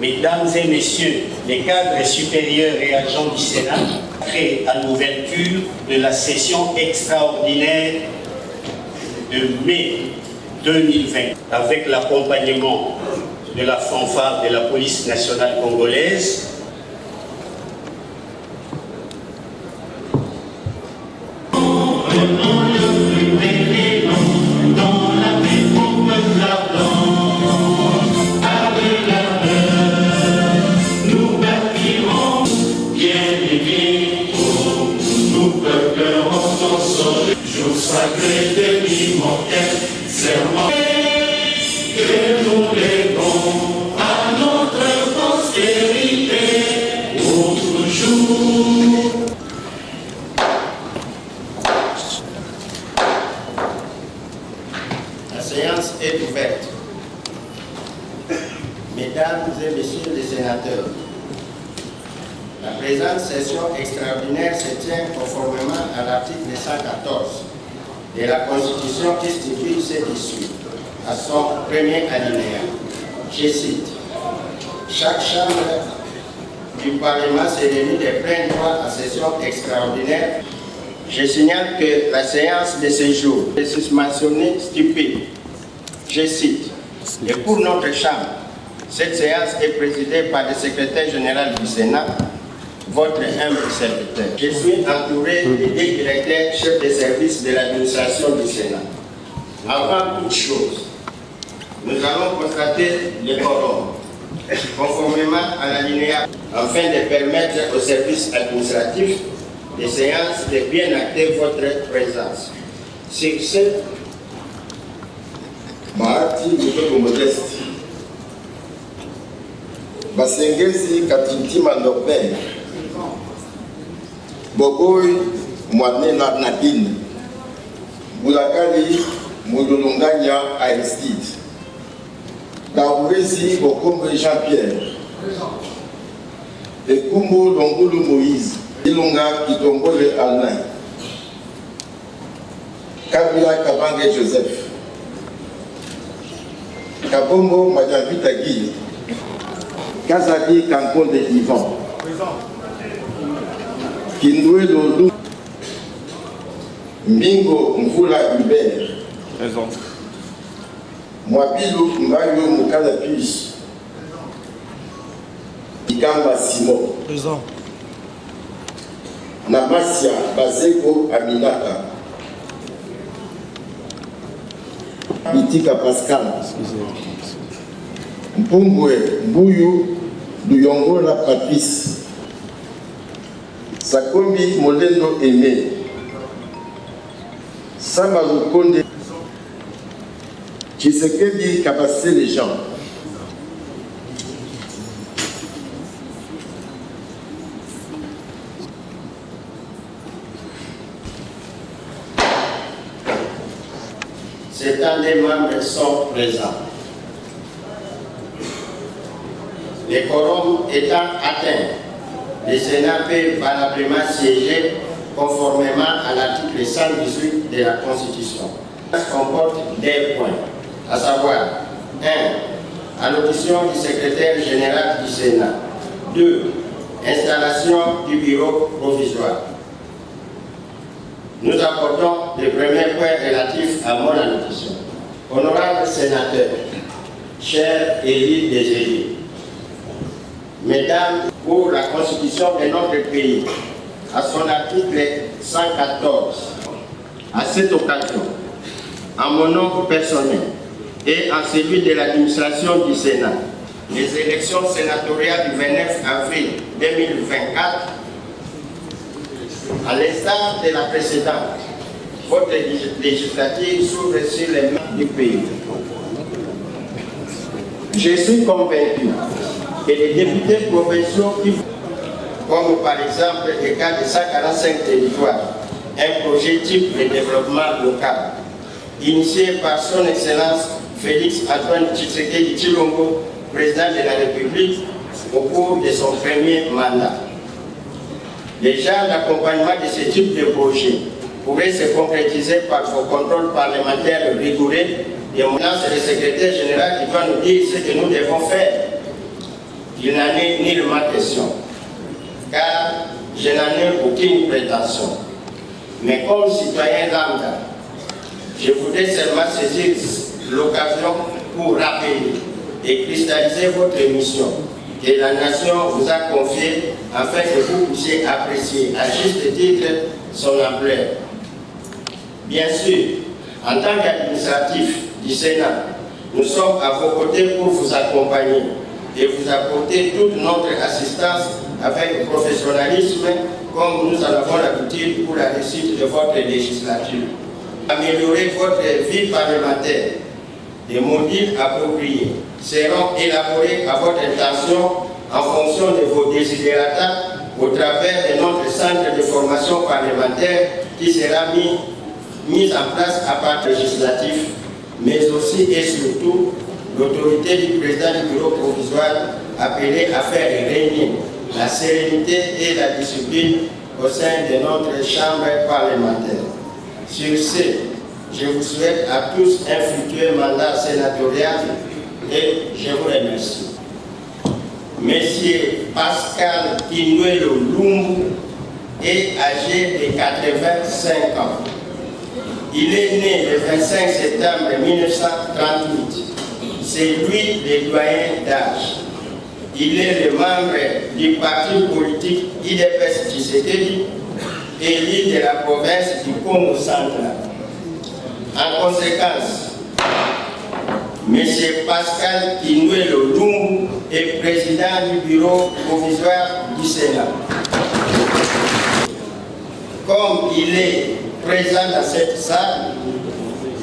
Mesdames et Messieurs, les cadres supérieurs et agents du Sénat, prêts à l'ouverture de la session extraordinaire de mai 2020, avec l'accompagnement de la fanfare de la police nationale congolaise, jour sacré de l'immortel serment que nous lèguons à notre postérité pour toujours. La séance est ouverte. Mesdames et Messieurs les sénateurs, la présente session extraordinaire se tient conformément à l'article 114 de la Constitution qui stipule ci-dessus, à son premier alinéa. Je cite: chaque chambre du Parlement se réunit de plein droit à session extraordinaire. Je signale que la séance de ce jour est susmentionnée stipule, je cite: et pour notre chambre, cette séance est présidée par le secrétaire général du Sénat, votre humble serviteur. Je suis entouré des deux directeurs chefs de service de l'administration du Sénat. Avant toute chose, nous allons constater le quorum, conformément à l'alinéa, afin de permettre aux services administratifs des séances de bien acter votre présence. Sur ce, Mahati Mutoko Modeste, Basengezi Katintima Nobel, Boboy Mwanena Nadine, Boulakali Moudolonganya Aristide, Daourezi Bokombe Jean-Pierre, Ekumbo Longulu Moïse, Ilunga Kitongole Alain, Kabila Kabange Joseph, Kabongo Madjavita Guy, Kazadi Kankonde Ivan, Kindoué Lolou, Mbingo Mvula Hubert, Présent. Mwabilu Mbayo Mukala Pius, Ikamba Simon, Présent. Namasia Bazeko Aminata, Bitika Pascal, Mpumbwe Mbuyu Luyongola Patrice, Sakombi Molendo Aimé, Sama Lukonde, Tshisekedi Kabassé les gens. certains des membres sont présents. Les quorums étant atteints, le Sénat peut valablement siéger conformément à l'article 118 de la Constitution. Ça comporte des points, à savoir 1. Allocution du secrétaire général du Sénat. 2. Installation du bureau provisoire. Nous abordons le premier point relatif à mon allocution. Honorables sénateurs, chers élus des élus, Mesdames, pour la Constitution de notre pays, à son article 114, à cette occasion, en mon nom personnel et en celui de l'administration du Sénat, les élections sénatoriales du 29 avril 2024, à l'instar de la précédente, votre législative s'ouvre sur les mains du pays. Je suis convaincu que les députés provinciaux, comme par exemple le cas de 145 territoires, un projet type de développement local, initié par son Excellence Félix Antoine Tshisekedi Tshilombo, président de la République, au cours de son premier mandat. Déjà, l'accompagnement de ce type de projet pourrait se concrétiser par vos contrôles parlementaires rigoureux. Et maintenant, c'est le secrétaire général qui doit nous dire ce que nous devons faire. Il n'en est nullement question, car je n'en ai aucune prétention. Mais comme citoyen lambda, je voudrais seulement saisir l'occasion pour rappeler et cristalliser votre mission que la nation vous a confiée afin que vous puissiez apprécier à juste titre son ampleur. Bien sûr, en tant qu'administratif du Sénat, nous sommes à vos côtés pour vous accompagner et vous apporter toute notre assistance avec professionnalisme comme nous en avons l'habitude pour la réussite de votre législature. Améliorer votre vie parlementaire. Des modules appropriés seront élaborés à votre intention en fonction de vos desiderata au travers de notre centre de formation parlementaire qui sera mis en place à part législatif, mais aussi et surtout l'autorité du président du bureau provisoire appelé à faire régner la sérénité et la discipline au sein de notre chambre parlementaire. Sur ce, je vous souhaite à tous un fructueux mandat sénatorial et je vous remercie. Monsieur Pascal Kinuelo Lumbu est âgé de 85 ans. Il est né le 25 septembre 1938. C'est lui le doyen d'âge. Il est le membre du parti politique IDPS Tshisekedi, élu de la province du Congo central. En conséquence, M. Pascal Kinuelo Lumbu est président du bureau provisoire du Sénat. Comme il est présent dans cette salle,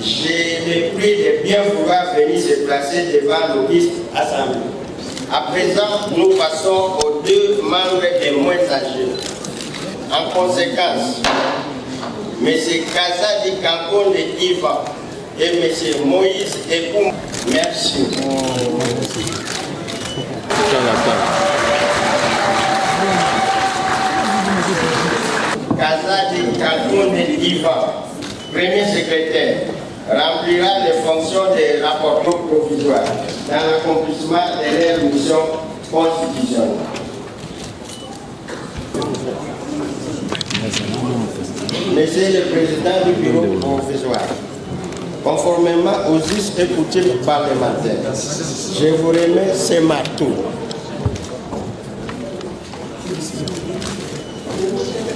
j'ai le prix de bien vouloir venir se placer devant l'auguste assemblée. À présent, nous passons aux deux membres les moins âgés. En conséquence, M. Kazadi Kankonde Ivan et M. Moïse Ekoum. Merci. Kazadi Kankonde Ivan, premier secrétaire, remplira les fonctions de rapporteur provisoire dans l'accomplissement de leur mission constitutionnelle. Monsieur le Président du bureau provisoire, conformément aux us et coutumes parlementaires, je vous remets ce marteau.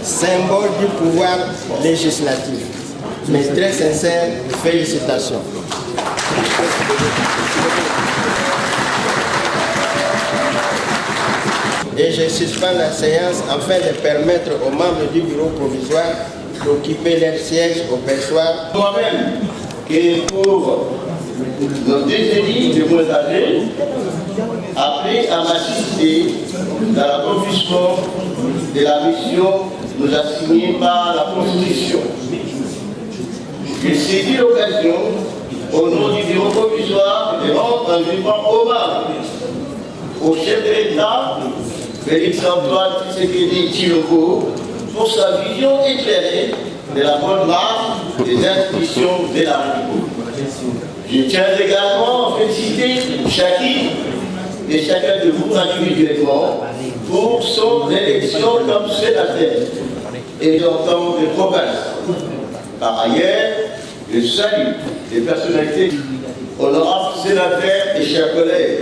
Symbole du pouvoir législatif. Mes très sincères félicitations. Et je suspends la séance afin de permettre aux membres du bureau provisoire d'occuper leur siège au perchoir. Moi-même, que pour nos deux élus de moins âgés, appelés à m'assister dans l'accomplissement de la mission nous assignée par la Constitution. Je saisis l'occasion, au nom du bureau provisoire, de rendre un vibrant hommage au chef de l'État, Félix-Antoine Tshisekedi Tshilombo, pour sa vision éclairée de la bonne marche des institutions de la République. Je tiens également à féliciter chacune et chacun de vous individuellement pour son élection comme sénateur et en tant que province. Par ailleurs, je salue les personnalités, honorables sénateurs et chers collègues.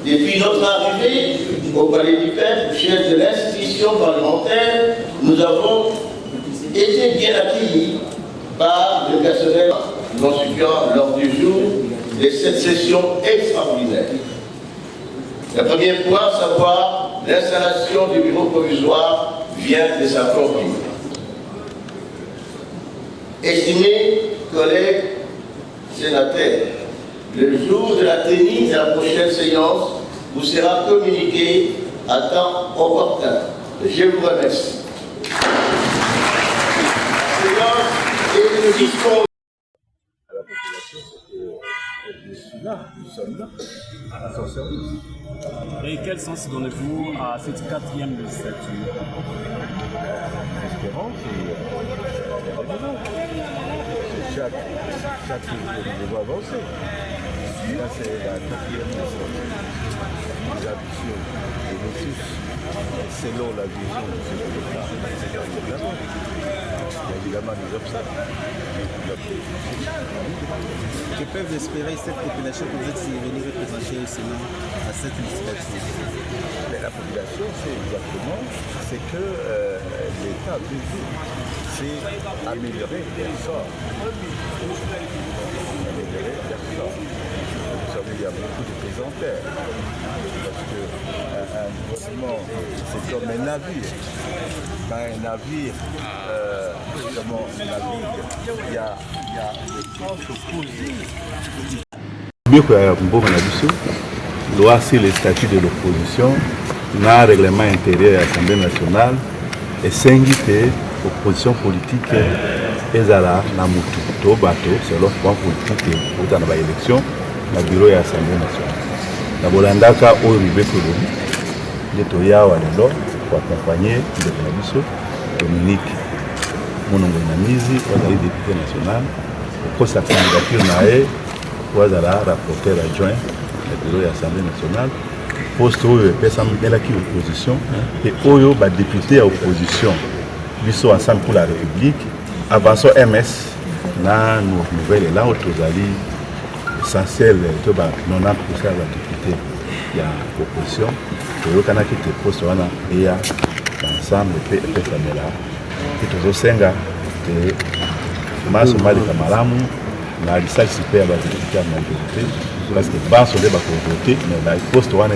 Depuis notre arrivée au Palais du Peuple, chef de l'institution parlementaire, nous avons été bien accueillis par le personnel constituant lors du jour de cette session extraordinaire. Le premier point, à savoir l'installation du bureau provisoire, vient de s'accomplir. Estimés collègues sénateurs, le jour de la tenue de la prochaine séance vous sera communiqué à temps opportun. Je vous remercie. La séance est le discours. À la population, je suis là, nous sommes là, à son service. Et quel sens donnez-vous à cette 4e législature? Espérons que pas nouveau. Chaque niveau avancé. Là, c'est la quatrième mission. Les ambitions de nous tous, selon la vision de ce que l'État il y a évidemment des obstacles. Que peuvent espérer cette population que vous êtes venus représenter au Sénat à cette législature? Mais la population, c'est exactement ce que l'État veut, c'est améliorer leur sort. Améliorer leur sort. Vous savez, il y a beaucoup de présentaires. Parce qu'un gouvernement, c'est comme un navire. Quand un navire, justement, navigue, il y a des forces opposées. Loi sur les statuts de l'opposition, dans le règlement intérieur de l'Assemblée nationale, et s'invite l'opposition politique et la Namutu, tout bateau, selon le point politique pour dans l'élection, dans le bureau de l'Assemblée nationale. La Bolandaka au Rubé Kolobi, les Toya ou Alelo, pour accompagner le Nabiso, Dominique Monongo-Namizi, le député national, pour sa candidature nae, pour la rapporteur adjoint du bureau de l'Assemblée nationale, poste où il y a l'opposition, et où il y a député à l'opposition, ils sont ensemble pour la République, avançons MS, dans nos nouvelles, là où nous allons essentiel, 90% de la député, il y a l'opposition, et il y a des postes et ensemble, et tous les senga, et masse mal de Kamalamu, la licence super à la député à majorité, parce que bas sur les voter, mais la poste là.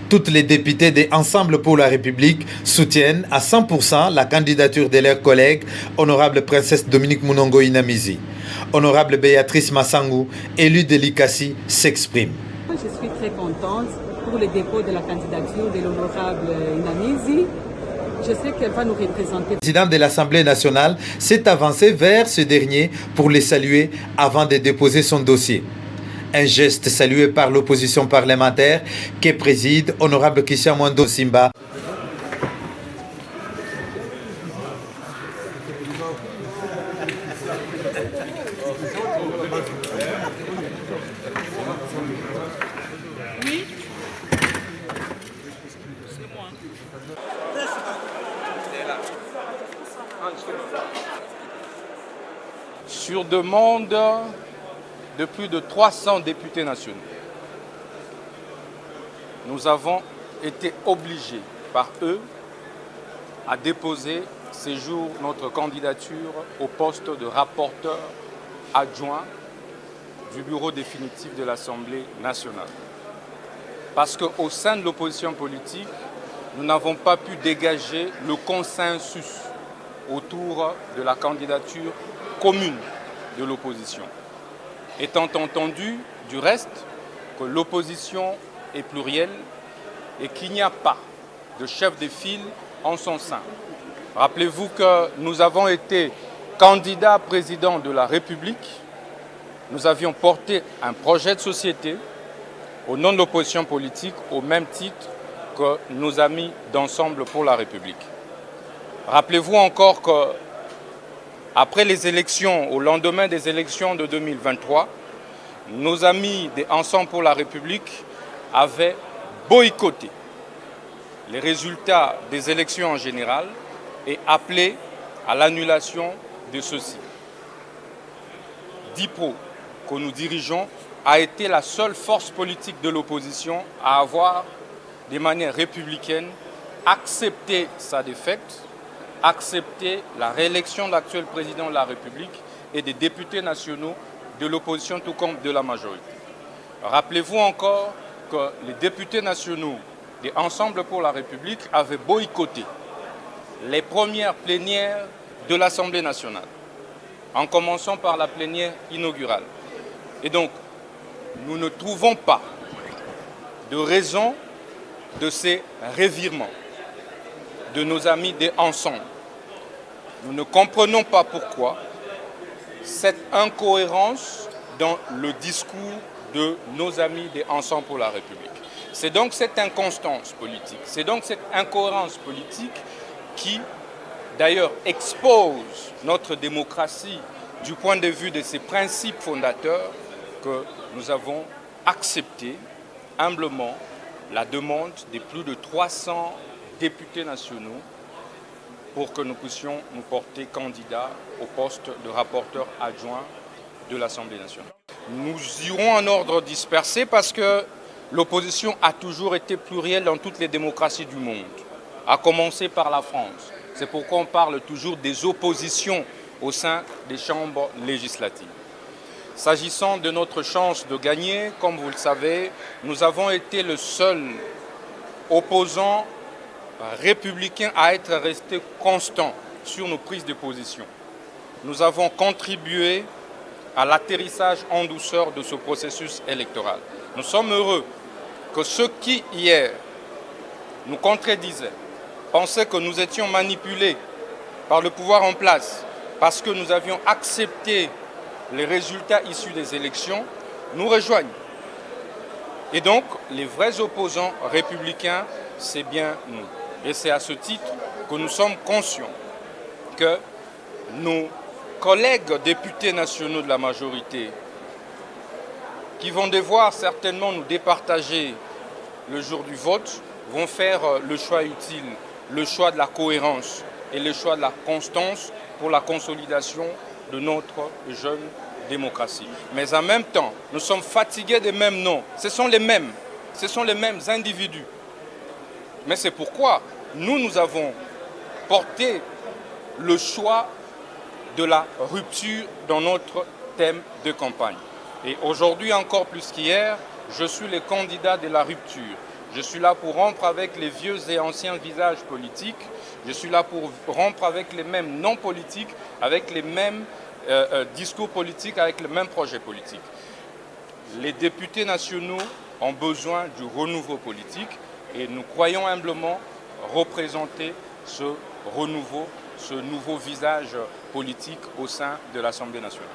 Toutes les députés de Ensemble pour la République soutiennent à 100% la candidature de leurs collègues, honorable princesse Dominique Monongo-Inamizi. Honorable Béatrice Massangou, élue de l'ICASI, s'exprime. Je suis très contente pour le dépôt de la candidature de l'honorable Inamizi. Je sais qu'elle va nous représenter. Le président de l'Assemblée nationale s'est avancé vers ce dernier pour les saluer avant de déposer son dossier. Un geste salué par l'opposition parlementaire qui préside honorable Kisha Mwando Simba. Sur demande de plus de 300 députés nationaux, nous avons été obligés par eux à déposer ce jour notre candidature au poste de rapporteur adjoint du bureau définitif de l'Assemblée nationale. Parce qu'au sein de l'opposition politique, nous n'avons pas pu dégager le consensus autour de la candidature commune de l'opposition. Étant entendu, du reste, que l'opposition est plurielle et qu'il n'y a pas de chef de file en son sein. Rappelez-vous que nous avons été candidats président de la République. Nous avions porté un projet de société au nom de l'opposition politique au même titre que nos amis d'Ensemble pour la République. Rappelez-vous encore que après les élections, au lendemain des élections de 2023, nos amis d'Ensemble pour la République avaient boycotté les résultats des élections en général et appelé à l'annulation de ceux-ci. DIPRO, que nous dirigeons, a été la seule force politique de l'opposition à avoir, de manière républicaine, accepté sa défaite, accepté la réélection de l'actuel président de la République et des députés nationaux de l'opposition tout comme de la majorité. Rappelez-vous encore que les députés nationaux de Ensemble pour la République avaient boycotté les premières plénières de l'Assemblée nationale, en commençant par la plénière inaugurale. Et donc, nous ne trouvons pas de raison de ces revirements de nos amis d'Ensemble. Nous ne comprenons pas pourquoi cette incohérence dans le discours de nos amis d'Ensemble pour la République. C'est donc cette inconstance politique, c'est donc cette incohérence politique qui d'ailleurs expose notre démocratie du point de vue de ses principes fondateurs, que nous avons accepté humblement la demande de plus de 300 députés nationaux pour que nous puissions nous porter candidats au poste de rapporteur adjoint de l'Assemblée nationale. Nous irons en ordre dispersé parce que l'opposition a toujours été plurielle dans toutes les démocraties du monde, à commencer par la France. C'est pourquoi on parle toujours des oppositions au sein des chambres législatives. S'agissant de notre chance de gagner, comme vous le savez, nous avons été le seul opposant républicain à être resté constant sur nos prises de position. Nous avons contribué à l'atterrissage en douceur de ce processus électoral. Nous sommes heureux que ceux qui, hier, nous contredisaient, pensaient que nous étions manipulés par le pouvoir en place parce que nous avions accepté les résultats issus des élections, nous rejoignent. Et donc, les vrais opposants républicains, c'est bien nous. Et c'est à ce titre que nous sommes conscients que nos collègues députés nationaux de la majorité, qui vont devoir certainement nous départager le jour du vote, vont faire le choix utile, le choix de la cohérence et le choix de la constance pour la consolidation de notre jeune démocratie. Mais en même temps, nous sommes fatigués des mêmes noms. Ce sont les mêmes individus. Mais c'est pourquoi nous avons porté le choix de la rupture dans notre thème de campagne. Et aujourd'hui, encore plus qu'hier, je suis le candidat de la rupture. Je suis là pour rompre avec les vieux et anciens visages politiques. Je suis là pour rompre avec les mêmes noms politiques, avec les mêmes discours politiques, avec le même projet politique. Les députés nationaux ont besoin du renouveau politique et nous croyons humblement représenter ce renouveau, ce nouveau visage politique au sein de l'Assemblée nationale.